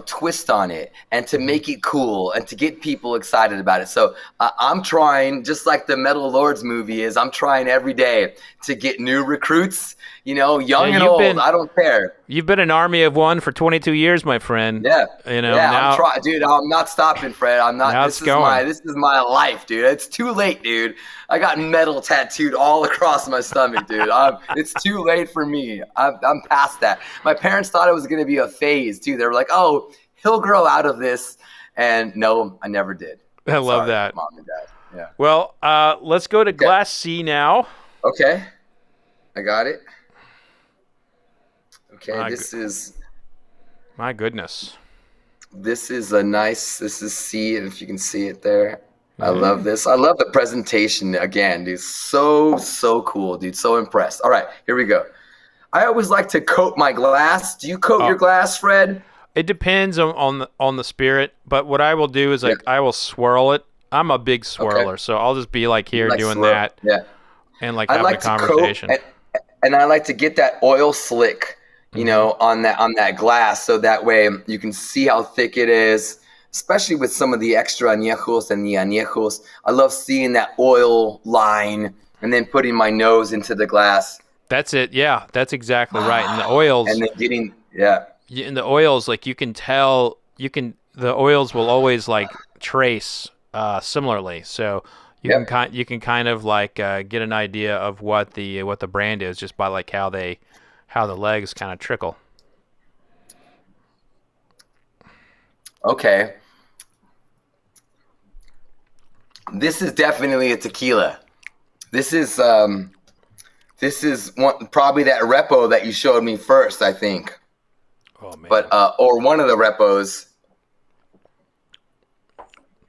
twist on it, and to make it cool and to get people excited about it. So I'm trying, just like the Metal Lords movie is, I'm trying every day to get new recruits, young and old. I don't care. You've been an army of one for 22 years, my friend. Yeah. Now, I'm trying, dude. I'm not stopping, Fred. I'm not. Now this is my life, dude. It's too late, dude. I got metal tattooed all across my stomach, dude. It's too late for me. I'm past that. My parents thought it was going to be a phase, too. They were like, oh, he'll grow out of this. And no, I never did. I love that. Mom and Dad. Yeah. Well, let's go to Glass C now. Okay. I got it. Okay, my goodness. This is C, if you can see it there. I love this. I love the presentation again, dude. So cool, dude. So impressed. All right, here we go. I always like to coat my glass. Do you coat your glass, Fred? It depends on the spirit, but what I will do is I will swirl it. I'm a big swirler, so I'll just be like here doing that. Yeah. And like having a conversation. And I like to get that oil slick, on that glass, so that way you can see how thick it is, especially with some of the extra añejos and the añejos. I love seeing that oil line and then putting my nose into the glass. That's it. Yeah, that's exactly right. And the oils. And then in the oils, like you can tell, the oils will always like trace similarly. So you can kind of like get an idea of what the brand is just by like how the legs kind of trickle. Okay. This is definitely a tequila. This is probably that repo that you showed me first, I think. Oh man. But or one of the repos.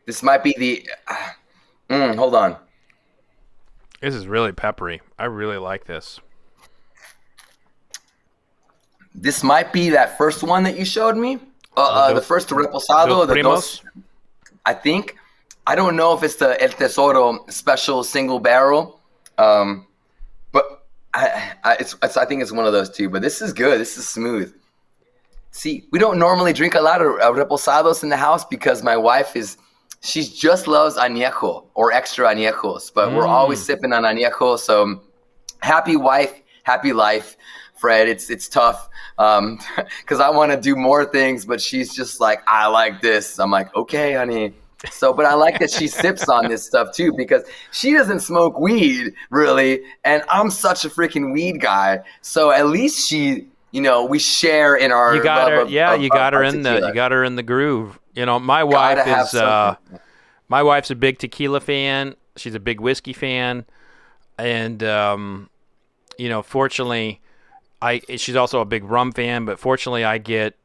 This might be the hold on. This is really peppery. I really like this. This might be that first one that you showed me. The first Reposado. The Primos? I think. I don't know if it's the El Tesoro special single barrel. But I think it's one of those two. But this is good. This is smooth. See, we don't normally drink a lot of Reposados in the house because my wife she just loves Anejo or extra Añejos. But we're always sipping on Anejo. So happy wife, happy life. Fred, it's tough because I want to do more things, but she's just like, I like this. I'm like, okay, honey. So, but I like that she sips on this stuff too because she doesn't smoke weed really, and I'm such a freaking weed guy. So at least she, we share in our. You got her, you got her in tequila. you got her in the groove. My wife is my wife's a big tequila fan. She's a big whiskey fan, and fortunately. She's also a big rum fan, but fortunately I get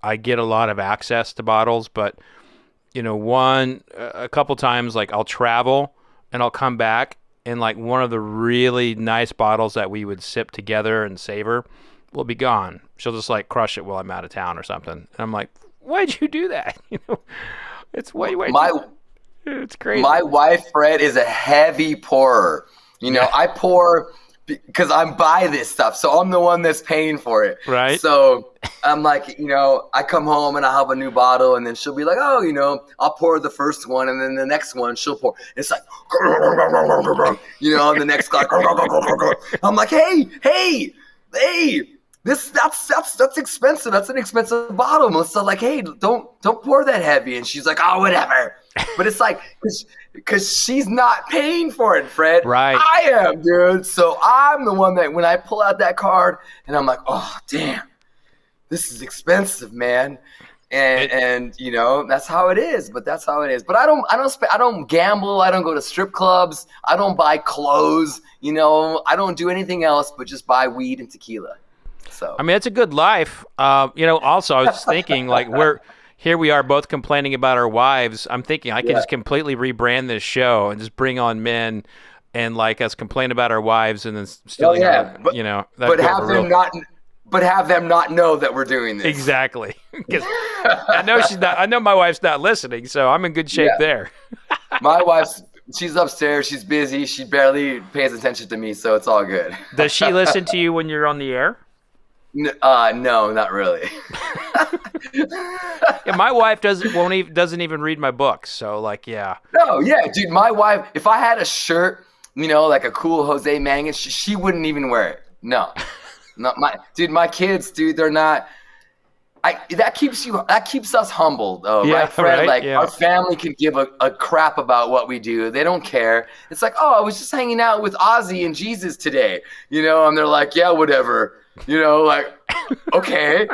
a lot of access to bottles. But a couple times like I'll travel and I'll come back and like one of the really nice bottles that we would sip together and savor will be gone. She'll just like crush it while I'm out of town or something, and I'm like, why'd you do that? It's way my it's crazy. my wife Fred is a heavy pourer. I pour because I'm buy this stuff, so I'm the one that's paying for it. Right. So I'm like, I come home and I have a new bottle, and then she'll be like, oh, I'll pour the first one, and then the next one she'll pour. It's like, and the next guy. I'm like, hey, that's expensive. That's an expensive bottle. Melissa's like, hey, don't pour that heavy, and she's like, oh, whatever. But it's like, because she's not paying for it, Fred. Right. I am, dude. So I'm the one that when I pull out that card and I'm like, oh, damn, this is expensive, man. And that's how it is. But that's how it is. But I don't gamble. I don't go to strip clubs. I don't buy clothes. I don't do anything else but just buy weed and tequila. So I mean, it's a good life. Also, I was just thinking, like, here we are both complaining about our wives. I'm thinking I could just completely rebrand this show and just bring on men and like us complain about our wives and then still, but have them not know that we're doing this. Exactly. Because I know my wife's not listening, so I'm in good shape there. My wife's, she's upstairs. She's busy. She barely pays attention to me, so it's all good. Does she listen to you when you're on the air? No, not really. Yeah, my wife doesn't even read my books. So No, yeah, dude. My wife, if I had a shirt, like a cool Jose Mangin, she wouldn't even wear it. No, not my kids, dude. They're not. That keeps us humble, though, right, Fred? Our family can give a crap about what we do. They don't care. It's like, oh, I was just hanging out with Ozzy and Jesus today, and they're like, yeah, whatever. Okay.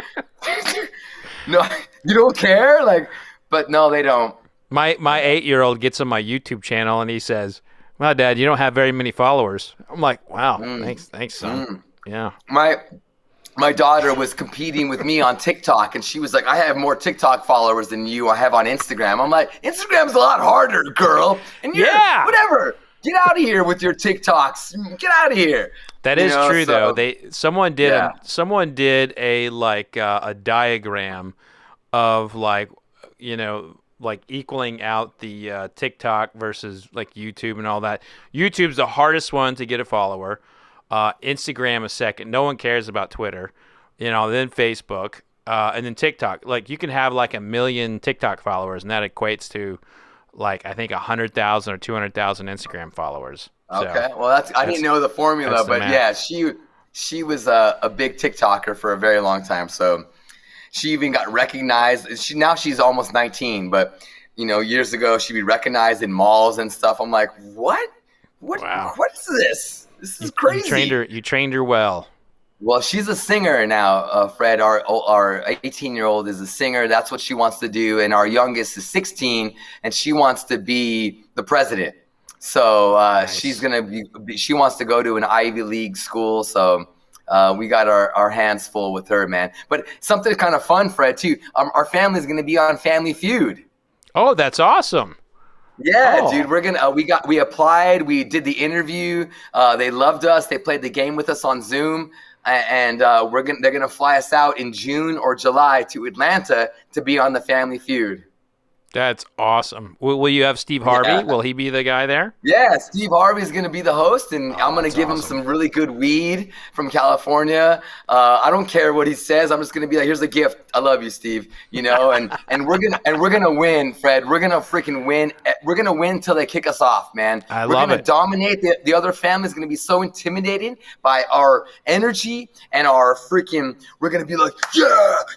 No, you don't care? But no, they don't. My 8-year-old gets on my YouTube channel and he says, well, Dad, you don't have very many followers. I'm like, wow, thanks, son. Yeah. My daughter was competing with me on TikTok, and she was like, I have more TikTok followers than you I have on Instagram. I'm like, Instagram's a lot harder, girl. And whatever. Get out of here with your TikToks. Get out of here. That is true, though. Someone did a diagram of equaling out the TikTok versus YouTube and all that. YouTube's the hardest one to get a follower. Instagram is second. No one cares about Twitter. Then Facebook, and then TikTok. You can have 1 million TikTok followers, and that equates to I think 100,000 or 200,000 Instagram followers. Okay, well I didn't know the formula, but yeah, she was a big TikToker for a very long time. So she even got recognized. Now she's almost 19, but years ago she'd be recognized in malls and stuff. I'm like, what? Wow. What is this? This is crazy. You trained her well. Well, she's a singer now, Fred. Our 18-year-old is a singer. That's what she wants to do. And our youngest is 16, and she wants to be the president. So nice. She wants to go to an Ivy League school. So we got our hands full with her, man. But something kind of fun, Fred, too. Our family's going to be on Family Feud. Oh, that's awesome. Yeah, dude, we applied, we did the interview. They loved us. They played the game with us on Zoom. And they're gonna fly us out in June or July to Atlanta to be on the Family Feud. That's awesome. Will you have Steve Harvey? Yeah. Will he be the guy there? Yeah, Steve Harvey's going to be the host, and I'm going to give him some really good weed from California. I don't care what he says. I'm just going to be like, "Here's a gift. I love you, Steve." And we're gonna win, Fred. We're gonna freaking win. We're gonna win till they kick us off, man. We're gonna dominate. The other family's going to be so intimidated by our energy and our freaking. We're going to be like,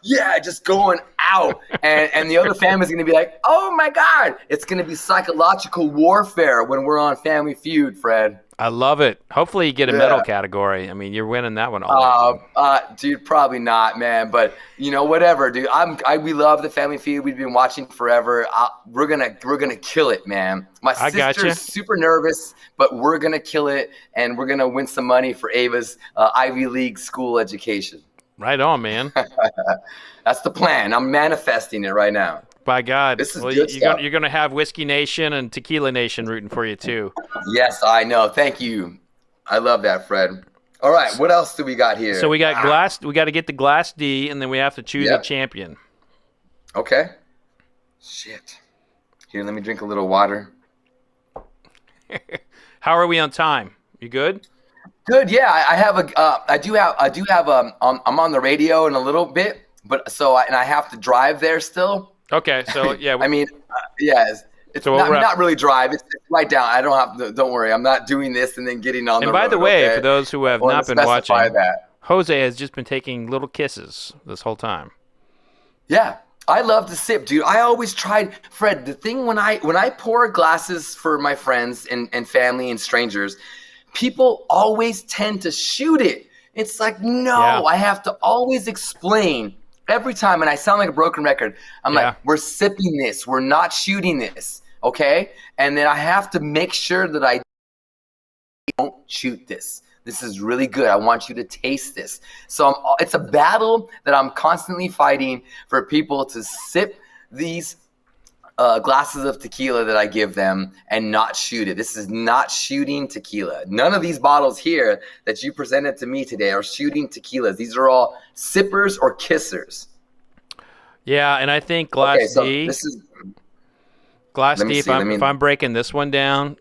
yeah, just going out, and the other family's going to be like, oh my God, it's going to be psychological warfare when we're on Family Feud, Fred. I love it. Hopefully you get a medal category. I mean, you're winning that one all dude, probably not, man. But whatever, dude. We love the Family Feud. We've been watching forever. We're gonna kill it, man. My sister's super nervous, but we're gonna kill it, and we're gonna win some money for Ava's Ivy League school education. Right on, man. That's the plan. I'm manifesting it right now. By God. This is good stuff. You're going to have Whiskey Nation and Tequila Nation rooting for you, too. Yes, I know. Thank you. I love that, Fred. All right, what else do we got here? So we got Glass. We got to get the Glass D, and then we have to choose a champion. Okay. Shit. Here, let me drink a little water. How are we on time? You good? Good. Yeah, I do have. I'm on the radio in a little bit, but and I have to drive there still. Okay, so yeah. I mean, yeah, it's So we'll not really drive. It's right down. I don't have to. Don't worry. I'm not doing this and then getting on the And road. by the way, okay? for those who have I wanna not been specify watching, that. Jose has just been taking little kisses this whole time. Yeah, I love to sip, dude. I always tried, Fred. The thing when I pour glasses for my friends and family and strangers, people always tend to shoot it. It's like, no, Yeah. I have to always explain every time, and I sound like a broken record. I'm Yeah. like, we're sipping this, we're not shooting this, okay? And then I have to make sure that I don't shoot this. This is really good. I want you to taste this. So it's a battle that I'm constantly fighting for people to sip these glasses of tequila that I give them and not shoot it. This is not shooting tequila. None of these bottles here that you presented to me today are shooting tequilas. These are all sippers or kissers. Yeah, and I think Glass D. This is Glass let me D. see, If I'm breaking this one down,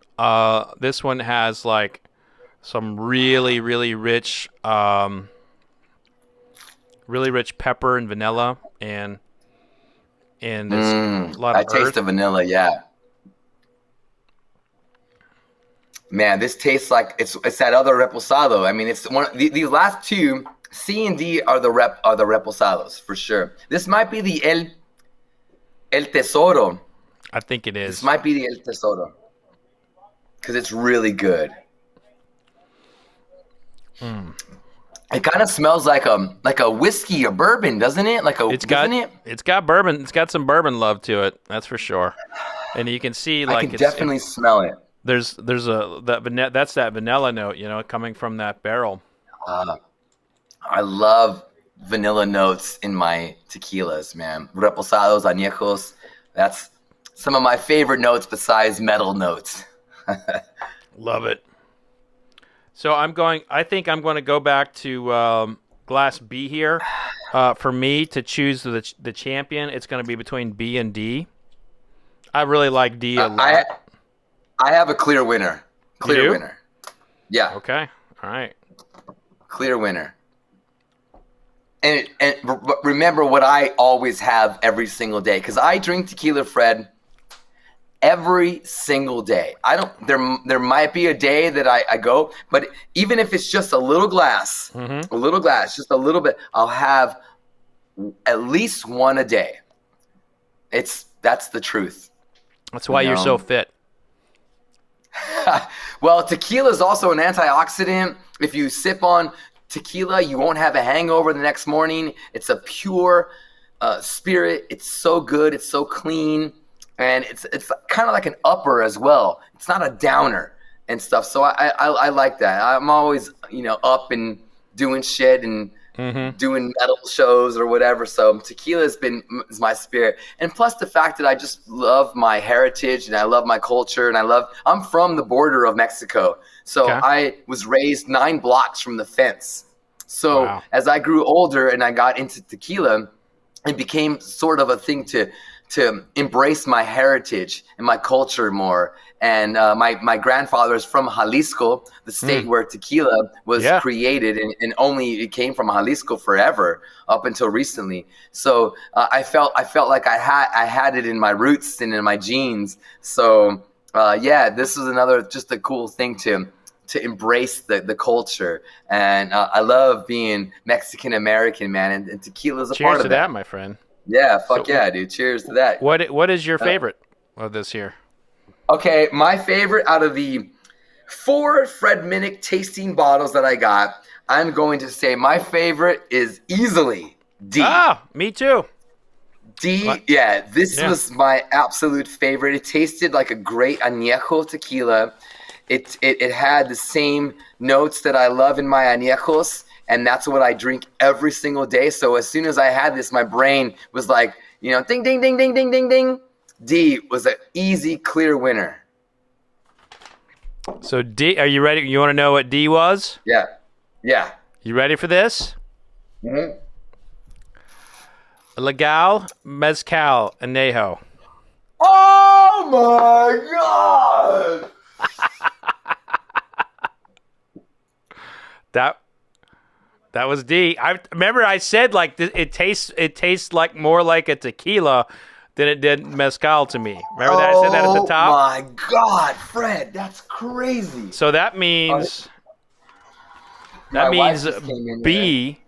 this one has like some really, really rich, pepper and vanilla, and there's a lot of I taste earth. the vanilla, yeah. Man, this tastes like it's that other reposado. I mean, it's these last two, C and D are the reposados for sure. This might be the El Tesoro. I think it This is. might be the El Tesoro because it's really good. It kind of smells like a whiskey or bourbon, doesn't it? It's got bourbon. It's got some bourbon love to it. That's for sure. And you can see I can definitely smell it. There's that vanilla note, coming from that barrel. I love vanilla notes in my tequilas, man. Reposados, añejos. That's some of my favorite notes besides metal notes. Love it. So I think I'm going to go back to Glass B here. For me to choose the champion, it's going to be between B and D. I really like D a lot. I have a clear winner. Clear winner. Yeah. Okay. All right. Clear winner. And remember what I always have every single day, because I drink tequila, Fred, every single day. There might be a day that I go, but even if it's just a little glass, just a little bit, I'll have at least one a day. That's the truth. That's why you're so fit. Well, tequila is also an antioxidant. If you sip on tequila, you won't have a hangover the next morning. It's a pure spirit. It's so good. It's so clean. And it's kind of like an upper as well. It's not a downer and stuff. So I like that. I'm always, up and doing shit and doing metal shows or whatever. So tequila is my spirit. And plus the fact that I just love my heritage and I love my culture and I'm from the border of Mexico. So I was raised 9 blocks from the fence. So as I grew older and I got into tequila, it became sort of a thing to embrace my heritage and my culture more. And my grandfather is from Jalisco, the state where tequila was created, and only it came from Jalisco forever up until recently. So I felt like I had it in my roots and in my genes. So this was another just a cool thing to embrace the culture. And I love being Mexican American, man, and tequila is a part of that. Cheers to that, my friend. Yeah, yeah, dude. Cheers to that. What is your favorite of this here? Okay, my favorite out of the 4 Fred Minnick tasting bottles that I got, I'm going to say my favorite is easily D. Ah, me too. D, this was my absolute favorite. It tasted like a great añejo tequila. It had the same notes that I love in my añejos, and that's what I drink every single day. So as soon as I had this, my brain was like, ding, ding, ding, ding, ding, ding, ding. D was an easy, clear winner. So D, are you ready? You want to know what D was? Yeah. You ready for this? Mm-hmm. Ilegal, Mezcal, Anejo. Oh Oh my God! That was D. I remember I said like it tastes like more like a tequila than it did mezcal to me. Remember that I said that at the top? Oh my God, Fred, that's crazy. So that means My wife just came in B,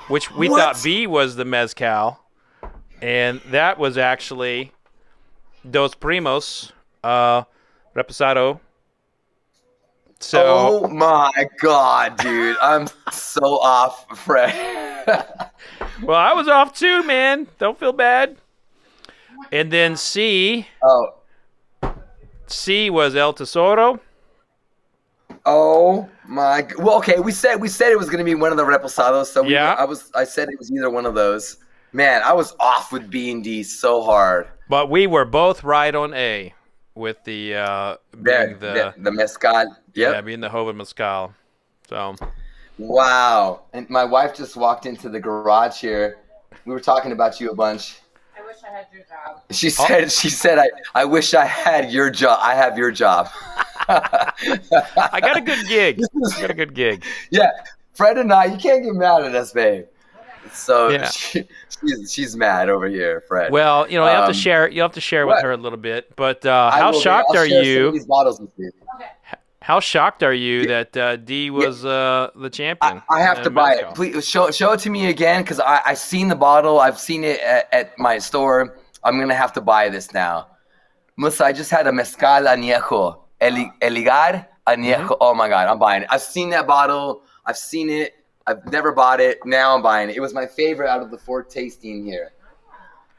which we thought B was the mezcal, and that was actually Dos Primos, Reposado. So, oh my God, dude, I'm so off, Fred. well, I was off too, man. Don't feel bad. And then C was El Tesoro. Oh my! Well, okay, we said it was gonna be one of the Reposados, so I said it was either one of those. Man, I was off with B and D so hard. But we were both right on A with the mezcal. Yep. Yeah, being the Joven Mezcal. So. Wow! And my wife just walked into the garage here. We were talking about you a bunch. I wish I had your job. She said, I wish I had your job. I have your job. I got a good gig. Yeah, Fred and I, you can't get mad at us, babe. So yeah. she's mad over here, Fred. Well, you have to share. You have to share with her a little bit. But how shocked are you? These bottles with you. Okay. How shocked are you that D was the champion? I have to buy it. Please show it to me again, because I've seen the bottle. I've seen it at my store. I'm gonna have to buy this now. Musa, I just had a mezcal anejo. Ilegal anejo. Mm-hmm. Oh my God, I'm buying it. I've seen that bottle. I've seen it. I've never bought it. Now I'm buying it. It was my favorite out of the 4 tasting here.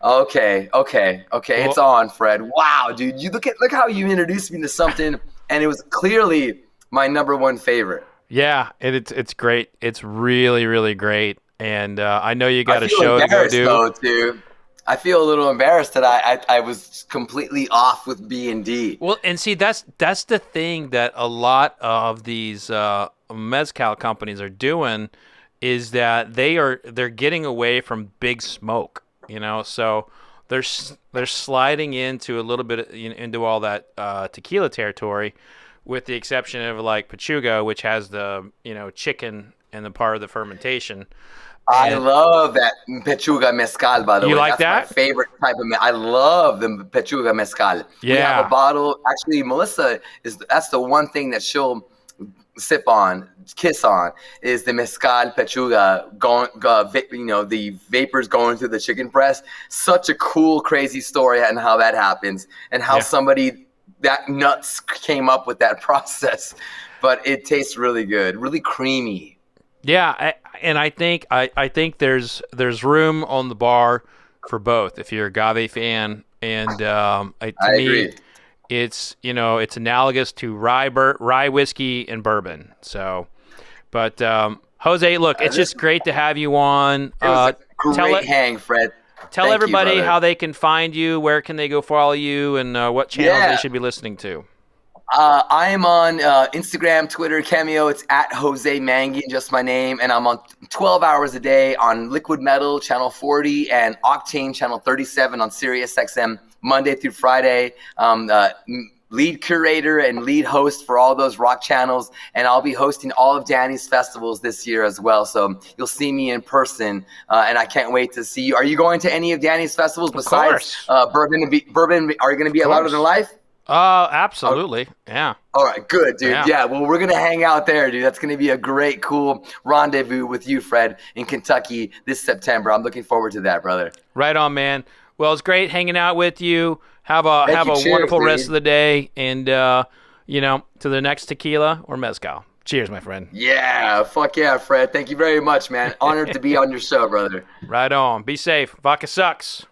Okay. Well, it's on, Fred. Wow, dude. You look how you introduced me to something, and it was clearly my number 1 favorite. Yeah, it's great. It's really, really great. And I know you got a show to go do. Though, too. I feel a little embarrassed that I was completely off with B and D. Well, and see, that's the thing that a lot of these mezcal companies are doing, is that they're getting away from big smoke, so they're sliding into a little bit into all that tequila territory, with the exception of like Pechuga, which has the chicken and the part of the fermentation. I love that Pechuga Mezcal, by the way. You like that? That's my favorite type of I love the Pechuga Mezcal. Yeah. We have a bottle. Actually, Melissa, that's the one thing that she'll sip on, kiss on, is the Mezcal Pechuga, the vapors going through the chicken breast. Such a cool, crazy story and how that happens, and how somebody that nuts came up with that process. But it tastes really good, really creamy. Yeah, I think there's room on the bar for both if you're a agave fan, and to agree. Me, it's it's analogous to rye whiskey and bourbon. So, but Jose, look, it's just great to have you on. It was a great hang, Fred. Tell everybody how they can find you, where can they go follow you, and what channels they should be listening to. I am on Instagram, Twitter, Cameo. It's at Jose Mangin, just my name. And I'm on 12 hours a day on Liquid Metal, Channel 40, and Octane, Channel 37 on Sirius XM, Monday through Friday. Lead curator and lead host for all those rock channels. And I'll be hosting all of Danny's festivals this year as well. So you'll see me in person. And I can't wait to see you. Are you going to any of Danny's festivals besides Bourbon? Are you going to be at Louder Than Life? Absolutely. Yeah. All right, good, dude. Yeah, well, we're going to hang out there, dude. That's going to be a great, cool rendezvous with you, Fred, in Kentucky this September. I'm looking forward to that, brother. Right on, man. Well, it's great hanging out with you. Have a wonderful rest of the day, and to the next tequila or mezcal. Cheers, my friend. Yeah, fuck yeah, Fred. Thank you very much, man. Honored to be on your show, brother. Right on. Be safe. Vodka sucks.